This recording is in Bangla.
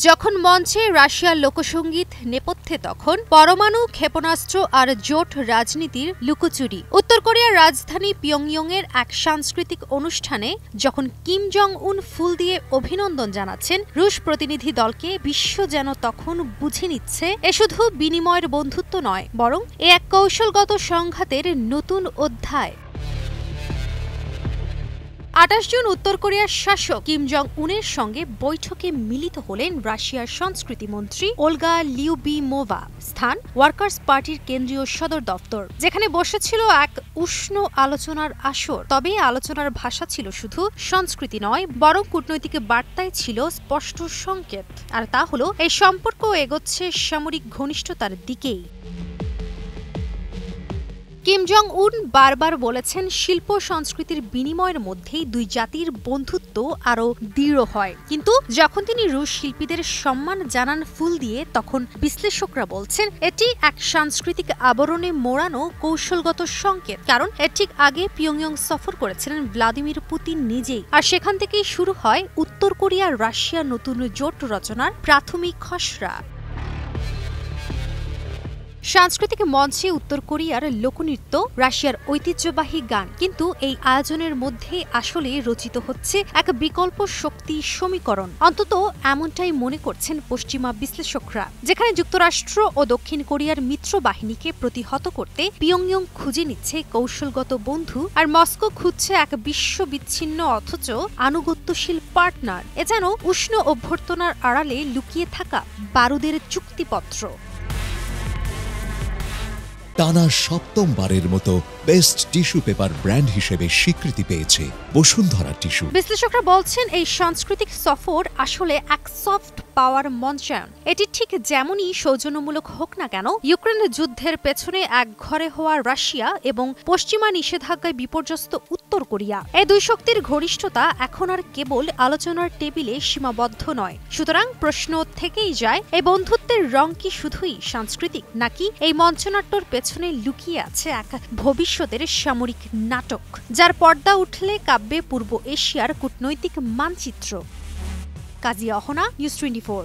যখন মঞ্চে রাশিয়ার লোকসঙ্গীত নেপথ্যে তখন পরমাণু ক্ষেপণাস্ত্র আর জোট রাজনীতির লুকোচুরি। উত্তর কোরিয়ার রাজধানী পিয়ংইয়ংয়ের এক সাংস্কৃতিক অনুষ্ঠানে যখন কিম জং উন ফুল দিয়ে অভিনন্দন জানাচ্ছেন রুশ প্রতিনিধি দলকে, বিশ্ব যেন তখন বুঝে নিচ্ছে এ শুধু বিনিময়ের বন্ধুত্ব নয়, বরং এ এক কৌশলগত সংঘাতের নতুন অধ্যায়। ২৮ জুন উত্তর কোরিয়ার শাসক কিম জং উনের সঙ্গে বৈঠকে মিলিত হলেন রাশিয়ার সংস্কৃতিমন্ত্রী ওলগা লিউবিমোভা। স্থান ওয়ার্কার্স পার্টির কেন্দ্রীয় সদর দফতর, যেখানে বসেছিল এক উষ্ণ আলোচনার আসর। তবে আলোচনার ভাষা ছিল শুধু সংস্কৃতি নয়, বরং কূটনৈতিক বার্তায় ছিল স্পষ্ট সংকেত। আর তা হলো এই সম্পর্ক এগোচ্ছে সামরিক ঘনিষ্ঠতার দিকেই। কিম জং উন বারবার বলেছেন, শিল্প সংস্কৃতির বিনিময়ের মধ্যেই দুই জাতির বন্ধুত্ব আরও দৃঢ় হয়। কিন্তু যখন তিনি রুশ শিল্পীদের সম্মান জানান ফুল দিয়ে, তখন বিশ্লেষকরা বলছেন এটি এক সাংস্কৃতিক আবরণে মোড়ানো কৌশলগত সংকেত। কারণ এর ঠিক আগে পিয়ংইয়ং সফর করেছিলেন ভ্লাদিমির পুতিন নিজেই, আর সেখান থেকেই শুরু হয় উত্তর কোরিয়া রাশিয়া নতুন জোট রচনার প্রাথমিক খসড়া। সাংস্কৃতিক মঞ্চে উত্তর কোরিয়ার লোকনৃত্য, রাশিয়ার ঐতিহ্যবাহী গান, কিন্তু এই আয়োজনের মধ্যে আসলে রচিত হচ্ছে এক বিকল্প শক্তি সমীকরণ। অন্তত এমনটাই মনে করছেন পশ্চিমা বিশ্লেষকরা। যেখানে যুক্তরাষ্ট্র ও দক্ষিণ কোরিয়ার মিত্র বাহিনীকে প্রতিহত করতে পিয়ংইয়ং খুঁজে নিচ্ছে কৌশলগত বন্ধু, আর মস্কো খুঁজছে এক বিশ্ববিচ্ছিন্ন অথচ আনুগত্যশীল পার্টনার। এ যেন উষ্ণ অভ্যর্থনার আড়ালে লুকিয়ে থাকা বারুদের চুক্তিপত্র। টানা সপ্তমবারের মতো বেস্ট টিস্যু পেপার ব্র্যান্ড হিসেবে স্বীকৃতি পেয়েছে বসুন্ধরা টিস্যু। বিশ্লেষকরা বলছেন এই সাংস্কৃতিক সফর আসলে এক সফট পাওয়ার মঞ্চায়ন। এটি ঠিক যেমনই সৌজন্যমূলক হোক না কেন, ইউক্রেন যুদ্ধের পেছনে এক ঘরে হওয়া রাশিয়া এবং পশ্চিমা নিষেধাজ্ঞায় বিপর্যস্ত উত্তর কোরিয়া, এই দুই শক্তির ঘনিষ্ঠতা এখন আর কেবল আলোচনার টেবিলে সীমাবদ্ধ নয়। সুতরাং প্রশ্ন থেকেই যায়, এই বন্ধুত্বের রং কি শুধুই সাংস্কৃতিক, নাকি এই মঞ্চনাট্যর পেছনে লুকিয়ে আছে এক ভবিষ্যতের সামরিক নাটক, যার পর্দা উঠলে কাব্যে পূর্ব এশিয়ার কূটনৈতিক মানচিত্র। কাজিয়া অহনা, নিউজ 24।